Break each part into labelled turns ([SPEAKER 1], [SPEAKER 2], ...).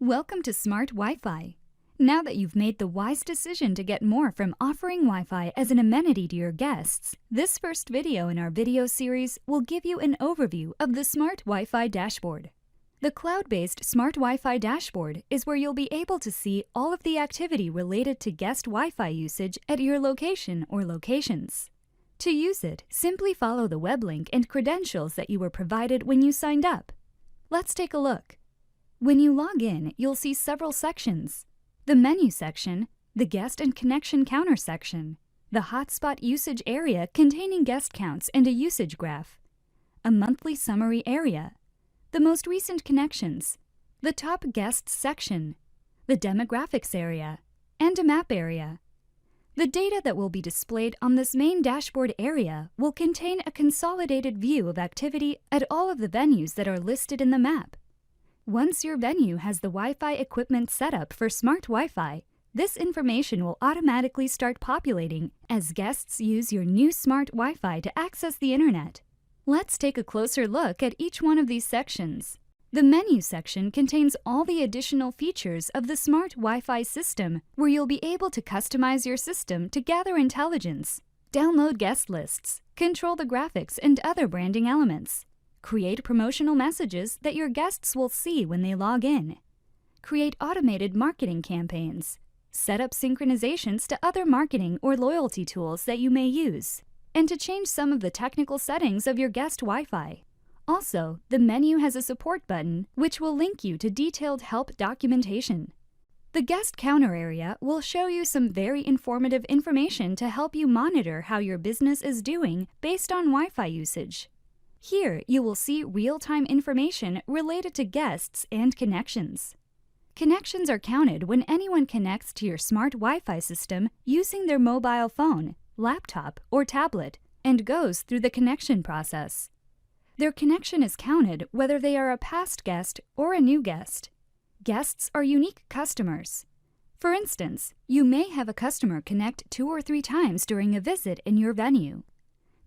[SPEAKER 1] Welcome to Smart Wi-Fi. Now that you've made the wise decision to get more from offering Wi-Fi as an amenity to your guests, this first video in our video series will give you an overview of the Smart Wi-Fi dashboard. The cloud-based Smart Wi-Fi dashboard is where you'll be able to see all of the activity related to guest Wi-Fi usage at your location or locations. To use it, simply follow the web link and credentials that you were provided when you signed up. Let's take a look. When you log in, you'll see several sections: the menu section, the guest and connection counter section, the hotspot usage area containing guest counts and a usage graph, a monthly summary area, the most recent connections, the top guests section, the demographics area, and a map area. The data that will be displayed on this main dashboard area will contain a consolidated view of activity at all of the venues that are listed in the map. Once your venue has the Wi-Fi equipment set up for Smart Wi-Fi, this information will automatically start populating as guests use your new Smart Wi-Fi to access the Internet. Let's take a closer look at each one of these sections. The menu section contains all the additional features of the Smart Wi-Fi system, where you'll be able to customize your system to gather intelligence, download guest lists, control the graphics and other branding elements, create promotional messages that your guests will see when they log in, create automated marketing campaigns, set up synchronizations to other marketing or loyalty tools that you may use, and to change some of the technical settings of your guest Wi-Fi. Also, the menu has a support button which will link you to detailed help documentation. The guest counter area will show you some very informative information to help you monitor how your business is doing based on Wi-Fi usage. Here, you will see real-time information related to guests and connections. Connections are counted when anyone connects to your smart Wi-Fi system using their mobile phone, laptop, or tablet, and goes through the connection process. Their connection is counted whether they are a past guest or a new guest. Guests are unique customers. For instance, you may have a customer connect 2 or 3 times during a visit in your venue.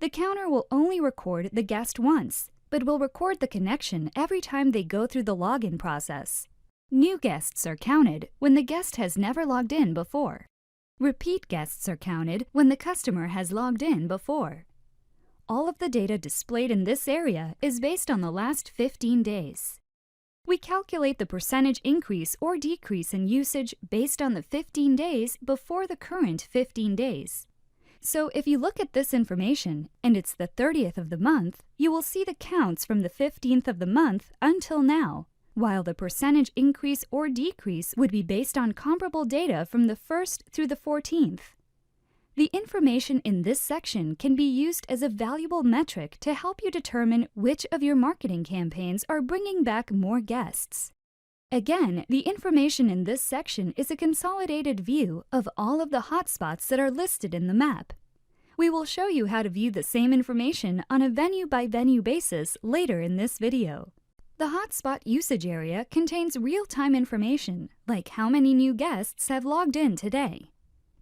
[SPEAKER 1] The counter will only record the guest once, but will record the connection every time they go through the login process. New guests are counted when the guest has never logged in before. Repeat guests are counted when the customer has logged in before. All of the data displayed in this area is based on the last 15 days. We calculate the percentage increase or decrease in usage based on the 15 days before the current 15 days. So if you look at this information, and it's the 30th of the month, you will see the counts from the 15th of the month until now, while the percentage increase or decrease would be based on comparable data from the 1st through the 14th. The information in this section can be used as a valuable metric to help you determine which of your marketing campaigns are bringing back more guests. Again, the information in this section is a consolidated view of all of the hotspots that are listed in the map. We will show you how to view the same information on a venue-by-venue basis later in this video. The hotspot usage area contains real-time information, like how many new guests have logged in today.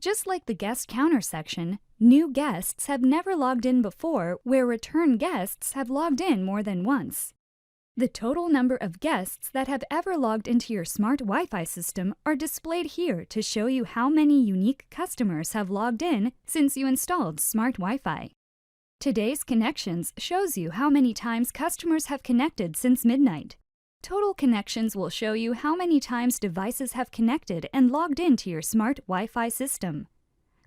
[SPEAKER 1] Just like the guest counter section, new guests have never logged in before, where return guests have logged in more than once. The total number of guests that have ever logged into your smart Wi-Fi system are displayed here to show you how many unique customers have logged in since you installed smart Wi-Fi. Today's connections shows you how many times customers have connected since midnight. Total connections will show you how many times devices have connected and logged into your smart Wi-Fi system.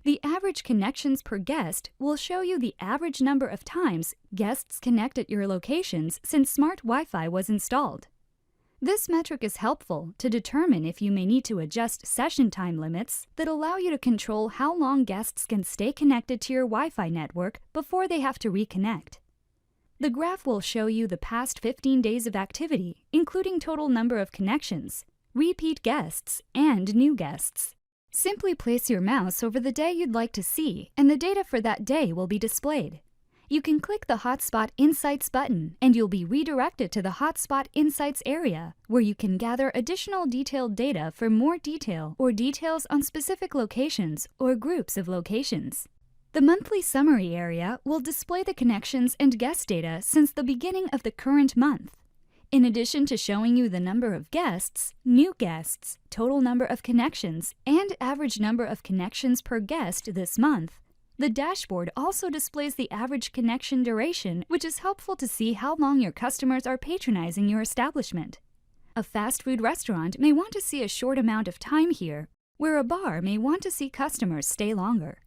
[SPEAKER 1] The average connections per guest will show you the average number of times guests connect at your locations since smart Wi-Fi was installed. This metric is helpful to determine if you may need to adjust session time limits that allow you to control how long guests can stay connected to your Wi-Fi network before they have to reconnect. The graph will show you the past 15 days of activity, including total number of connections, repeat guests, and new guests. Simply place your mouse over the day you'd like to see, and the data for that day will be displayed. You can click the Hotspot Insights button, and you'll be redirected to the Hotspot Insights area, where you can gather additional detailed data for more detail or details on specific locations or groups of locations. The monthly summary area will display the connections and guest data since the beginning of the current month. In addition to showing you the number of guests, new guests, total number of connections, and average number of connections per guest this month, the dashboard also displays the average connection duration, which is helpful to see how long your customers are patronizing your establishment. A fast food restaurant may want to see a short amount of time here, where a bar may want to see customers stay longer.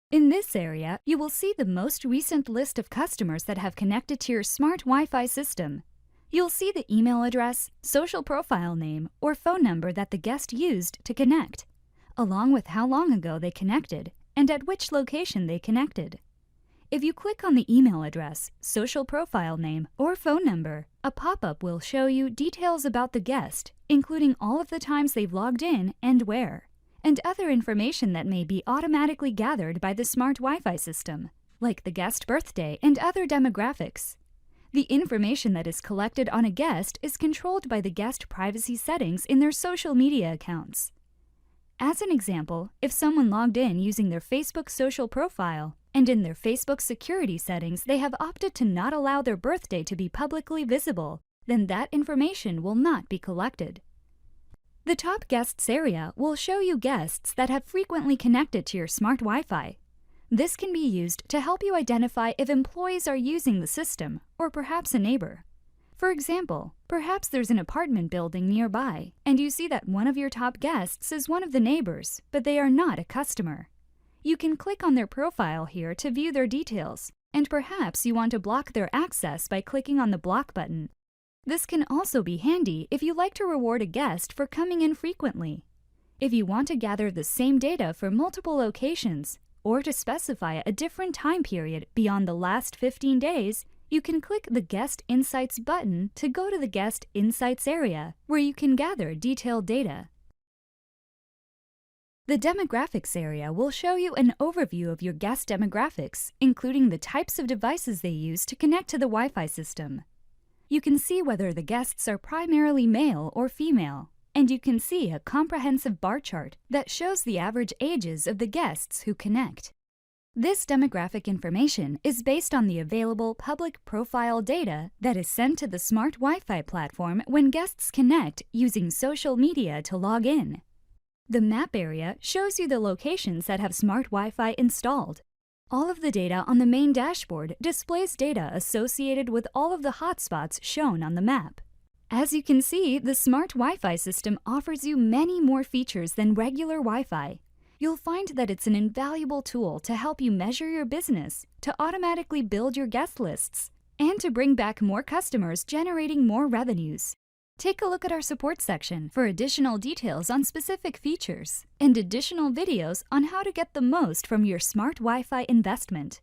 [SPEAKER 1] In this area, you will see the most recent list of customers that have connected to your smart Wi-Fi system. You'll see the email address, social profile name, or phone number that the guest used to connect, along with how long ago they connected and at which location they connected. If you click on the email address, social profile name, or phone number, a pop-up will show you details about the guest, including all of the times they've logged in and where, and other information that may be automatically gathered by the smart Wi-Fi system, like the guest birthday and other demographics. The information that is collected on a guest is controlled by the guest privacy settings in their social media accounts. As an example, if someone logged in using their Facebook social profile, and in their Facebook security settings they have opted to not allow their birthday to be publicly visible, then that information will not be collected. The Top Guests area will show you guests that have frequently connected to your smart Wi-Fi. This can be used to help you identify if employees are using the system, or perhaps a neighbor. For example, perhaps there's an apartment building nearby, and you see that one of your top guests is one of the neighbors, but they are not a customer. You can click on their profile here to view their details, and perhaps you want to block their access by clicking on the block button. This can also be handy if you like to reward a guest for coming in frequently. If you want to gather the same data for multiple locations, or to specify a different time period beyond the last 15 days, you can click the Guest Insights button to go to the Guest Insights area, where you can gather detailed data. The Demographics area will show you an overview of your guest demographics, including the types of devices they use to connect to the Wi-Fi system. You can see whether the guests are primarily male or female, and you can see a comprehensive bar chart that shows the average ages of the guests who connect. This demographic information is based on the available public profile data that is sent to the smart Wi-Fi platform when guests connect using social media to log in. The Map area shows you the locations that have smart Wi-Fi installed. All of the data on the main dashboard displays data associated with all of the hotspots shown on the map. As you can see, the smart Wi-Fi system offers you many more features than regular Wi-Fi. You'll find that it's an invaluable tool to help you measure your business, to automatically build your guest lists, and to bring back more customers, generating more revenues. Take a look at our support section for additional details on specific features and additional videos on how to get the most from your smart Wi-Fi investment.